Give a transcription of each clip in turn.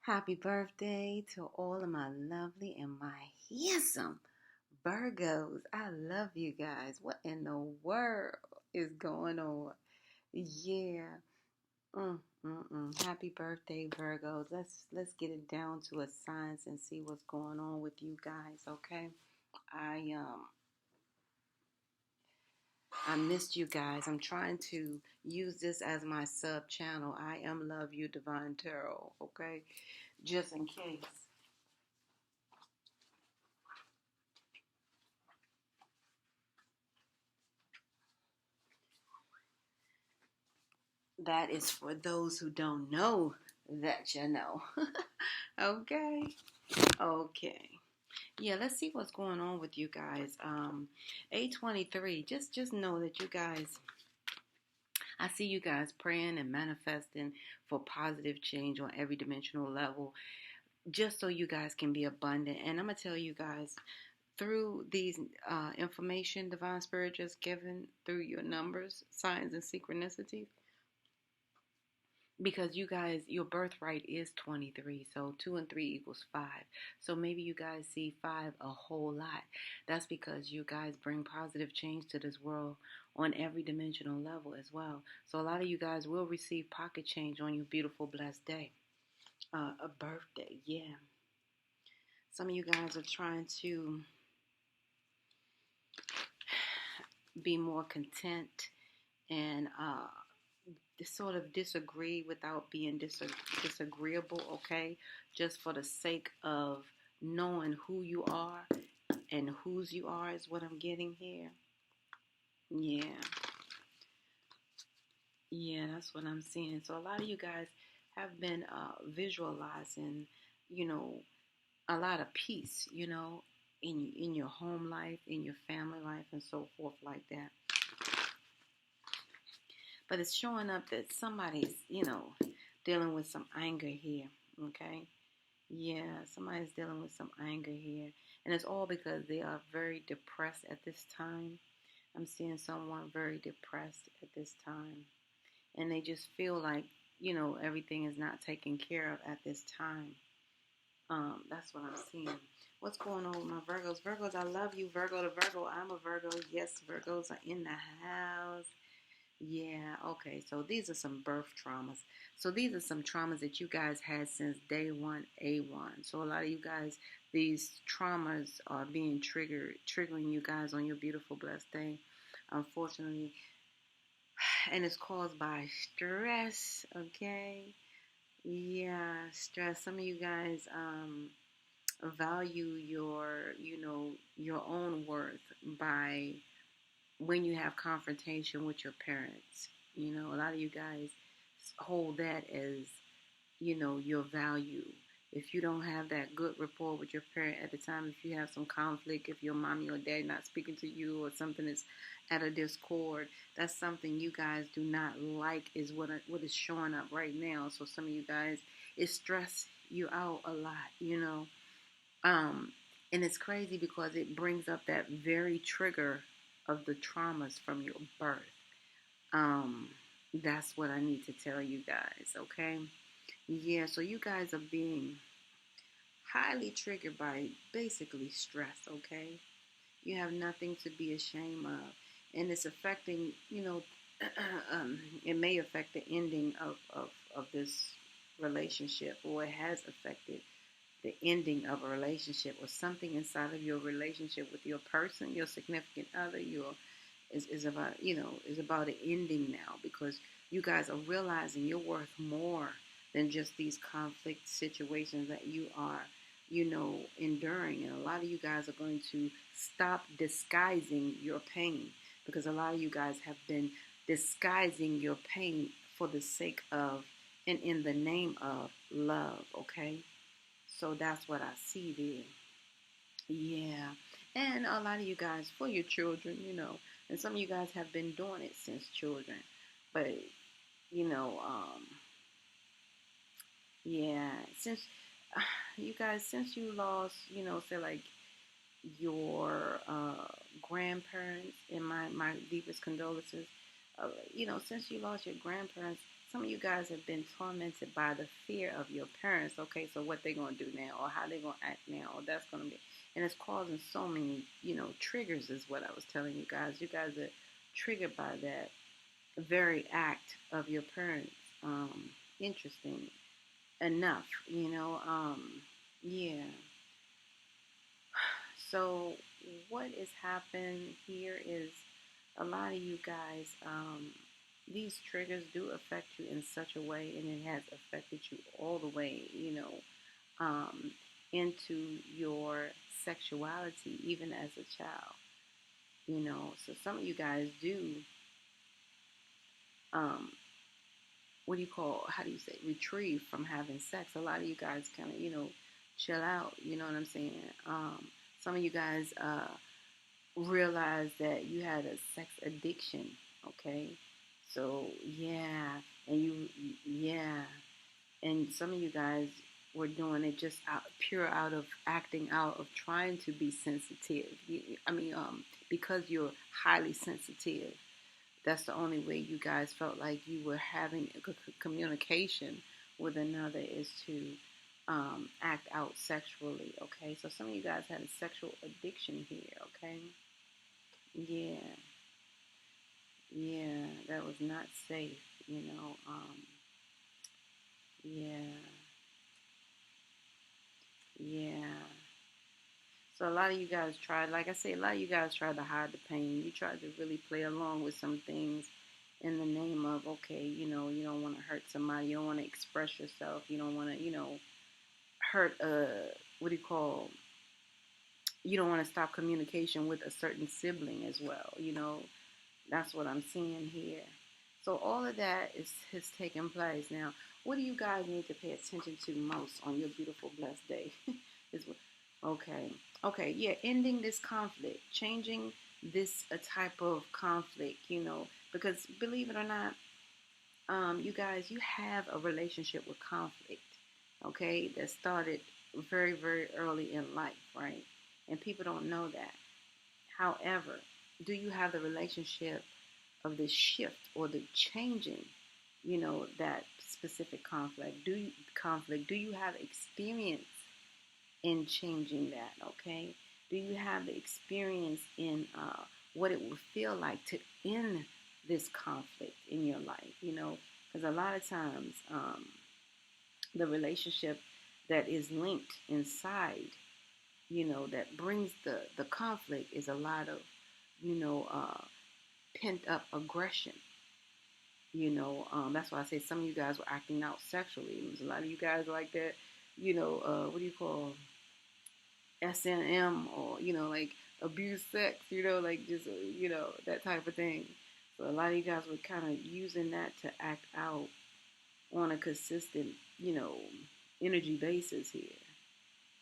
Happy birthday to all of my lovely and my handsome Virgos. I love you guys. What in the world is going on? Yeah. Happy birthday, Virgos. Let's get it down to a science and see what's going on with you guys, okay? I um I missed you guys. I'm trying to use this as my sub channel. I am Love You Divine Tarot, okay? Just in case. That is for those who don't know that you know. Okay. Okay. Yeah, let's see what's going on with you guys. 823. Just know that you guys, I see you guys praying and manifesting for positive change on every dimensional level, just so you guys can be abundant. And I'm gonna tell you guys, through these information divine spirit just given through your numbers, signs, and synchronicities, because you guys, your birthright is 23, so 2 and 3 equals 5. So maybe you guys see 5 a whole lot. That's because you guys bring positive change to this world on every dimensional level as well. So a lot of you guys will receive pocket change on your beautiful blessed day, a birthday. Yeah, some of you guys are trying to be more content and sort of disagree without being disagreeable, okay? Just for the sake of knowing who you are and whose you are is what I'm getting here. Yeah. Yeah, that's what I'm seeing. So a lot of you guys have been visualizing, you know, a lot of peace, in your home life, in your family life, and so forth like that. But it's showing up that somebody's, dealing with some anger here, okay? Yeah, somebody's dealing with some anger here. And it's all because they are very depressed at this time. I'm seeing someone very depressed at this time. And they just feel like, everything is not taken care of at this time. That's what I'm seeing. What's going on with my Virgos? Virgos, I love you. Virgo to Virgo. I'm a Virgo. Yes, Virgos are in the house. Yeah, okay. So these are some birth traumas. So these are some traumas that you guys had since day one, A1. So a lot of you guys, these traumas are being triggering you guys on your beautiful, blessed day. Unfortunately, and it's caused by stress, okay? Yeah, stress. Some of you guys value your own worth by when you have confrontation with your parents. A lot of you guys hold that as, your value. If you don't have that good rapport with your parent at the time, if you have some conflict, if your mommy or dad not speaking to you or something is at a discord, that's something you guys do not like is what is showing up right now. So some of you guys, it stress you out a lot. Um, and it's crazy because it brings up that very trigger of the traumas from your birth. Um, that's what I need to tell you guys, okay? Yeah, so you guys are being highly triggered by basically stress, okay? You have nothing to be ashamed of. And it's affecting, it may affect the ending of this relationship, or it has affected the ending of a relationship, or something inside of your relationship with your person, your significant other, is about an ending now, because you guys are realizing you're worth more than just these conflict situations that you are enduring. And a lot of you guys are going to stop disguising your pain, because a lot of you guys have been disguising your pain for the sake of and in the name of love, okay? So that's what I see there. Yeah. And a lot of you guys, for your children, and some of you guys have been doing it since children. But, you know, um, yeah, since you guys, since you lost, say like your grandparents, and my deepest condolences, since you lost your grandparents, some of you guys have been tormented by the fear of your parents. Okay, so what they gonna do now, or how they gonna act now, or that's gonna be, and it's causing so many, triggers. Is what I was telling you guys. You guys are triggered by that very act of your parents. Interesting enough, yeah. So what is happening here is a lot of you guys, these triggers do affect you in such a way, and it has affected you all the way, um, into your sexuality, even as a child, So some of you guys do, um, what do you call, how do you say, retrieve from having sex. A lot of you guys kind of, chill out, you know what I'm saying? Some of you guys, realize that you had a sex addiction, okay? So, yeah, and yeah, and some of you guys were doing it just pure out of acting out of trying to be sensitive. I mean, because you're highly sensitive, that's the only way you guys felt like you were having a communication with another is to act out sexually, okay? So some of you guys had a sexual addiction here, okay? Yeah, yeah, that was not safe, yeah, yeah. So a lot of you guys tried, like I say, a lot of you guys tried to hide the pain. You tried to really play along with some things in the name of, okay, you don't want to hurt somebody. You don't want to express yourself. You don't want to, hurt, what do you call, you don't want to stop communication with a certain sibling as well, That's what I'm seeing here. So all of that has taken place. Now, what do you guys need to pay attention to most on your beautiful blessed day? is okay, okay, yeah, ending this conflict, changing this a type of conflict, because believe it or not, you guys, you have a relationship with conflict, okay, that started very, very early in life, right? And people don't know that. However, do you have the relationship of the shift or the changing, that specific conflict? Do you have experience in changing that? Okay, do you have the experience in what it would feel like to end this conflict in your life? Because a lot of times the relationship that is linked inside, that brings the conflict is a lot of, you know, uh, pent up aggression. That's why I say some of you guys were acting out sexually. There's a lot of you guys like that, what do you call S&M, or, like abuse sex, like just, that type of thing. So a lot of you guys were kind of using that to act out on a consistent, energy basis here,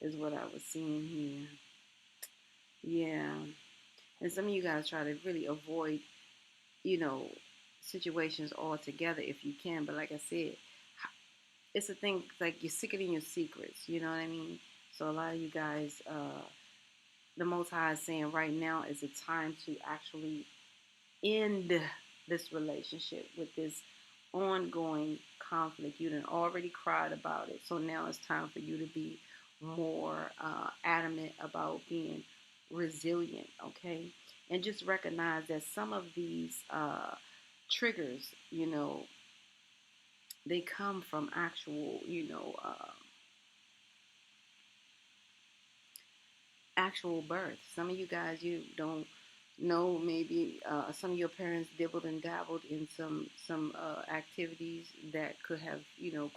is what I was seeing here. Yeah. And some of you guys try to really avoid, you know, situations altogether if you can. But like I said, it's a thing, like you're sicker than your secrets. You know what I mean? So a lot of you guys, the Most High is saying right now is a time to actually end this relationship with this ongoing conflict. You done already cried about it. So now it's time for you to be more adamant about being resilient, okay? And just recognize that some of these triggers, they come from actual, actual birth. Some of you guys, you don't know, maybe some of your parents dibbled and dabbled in some activities that could have,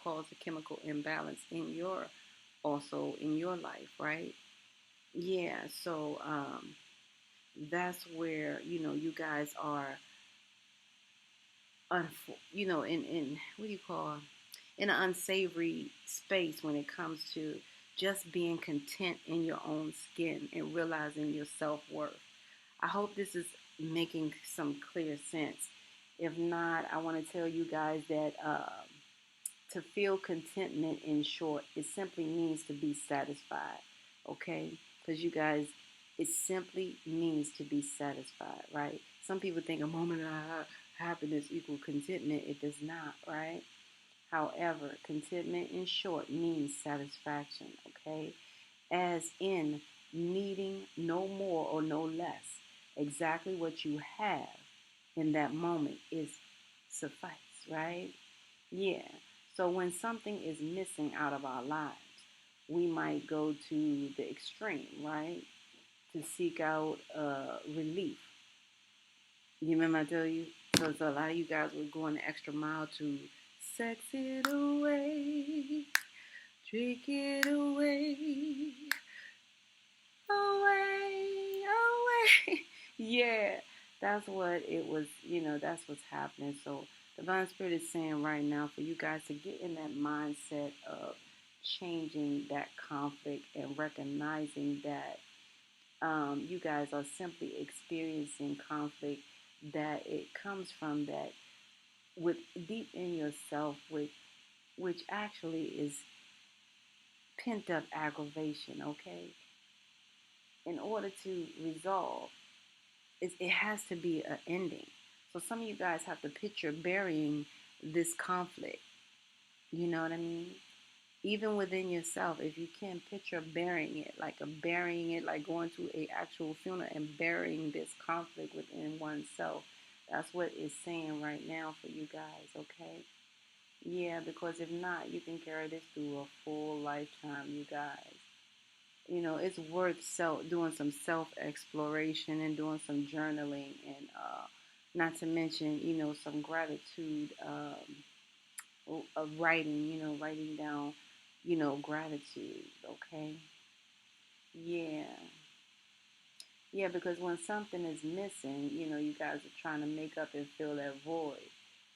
caused a chemical imbalance in your, also in your life, right? Yeah, so that's where, you guys are, in what do you call, in an unsavory space when it comes to just being content in your own skin and realizing your self-worth. I hope this is making some clear sense. If not, I want to tell you guys that to feel contentment, in short, it simply means to be satisfied, okay? Because you guys, it simply means to be satisfied, right? Some people think a moment happiness equal contentment. It does not, right? However, contentment in short means satisfaction, okay? As in needing no more or no less. Exactly what you have in that moment is suffice, right? Yeah. So when something is missing out of our lives, we might go to the extreme, right? To seek out relief. You remember I tell you? So a lot of you guys were going the extra mile to sex it away, drink it away, away, away. Yeah, that's what it was. That's what's happening. So Divine Spirit is saying right now for you guys to get in that mindset of changing that conflict and recognizing that you guys are simply experiencing conflict, that it comes from that with deep in yourself, which actually is pent up aggravation. Okay, in order to resolve, it has to be an ending. So some of you guys have to picture burying this conflict. You know what I mean? Even within yourself, if you can picture burying it, like going to a actual funeral and burying this conflict within oneself. That's what it's saying right now for you guys, okay? Yeah, because if not, you can carry this through a full lifetime, you guys. It's worth doing some self exploration and doing some journaling, and not to mention, some gratitude of writing, writing down, gratitude. Okay. Yeah. Yeah, because when something is missing, you guys are trying to make up and fill that void.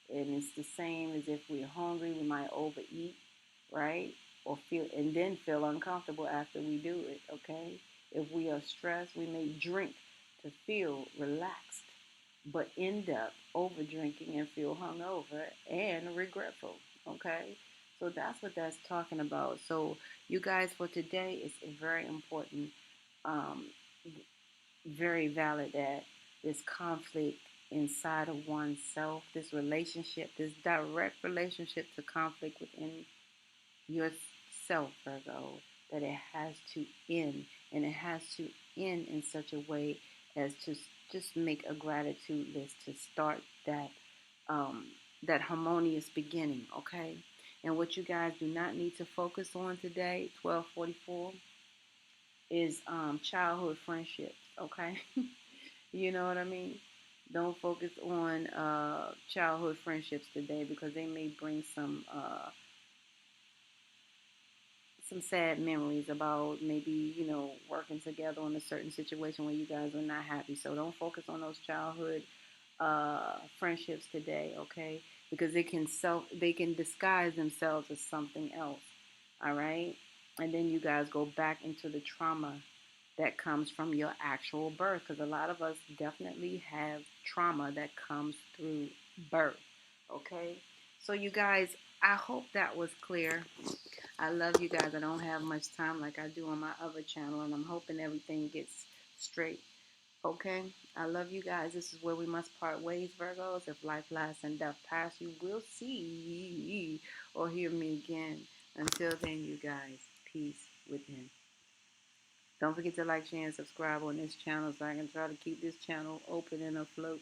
And it's the same as if we're hungry, we might overeat, right? Or feel uncomfortable after we do it, okay? If we are stressed, we may drink to feel relaxed, but end up over drinking and feel hungover and regretful, okay? So that's what that's talking about. So you guys, for today, it's very important, um, very valid that this conflict inside of oneself, this relationship, this direct relationship to conflict within yourself, Virgo, that it has to end. And it has to end in such a way as to just make a gratitude list to start um, that harmonious beginning, okay? And what you guys do not need to focus on today, 1244, is childhood friendships, okay? You know what I mean? Don't focus on childhood friendships today because they may bring some sad memories about maybe working together on a certain situation where you guys are not happy. So don't focus on those childhood friendships today, okay? Because they can disguise themselves as something else. All right, and then you guys go back into the trauma that comes from your actual birth, because a lot of us definitely have trauma that comes through birth. Okay, so you guys, I hope that was clear. I love you guys. I don't have much time like I do on my other channel, and I'm hoping everything gets straight. Okay, I love you guys. This is where we must part ways, Virgos. If life lasts and death pass, you will see or hear me again. Until then, you guys, peace within. Don't forget to like, share, and subscribe on this channel so I can try to keep this channel open and afloat.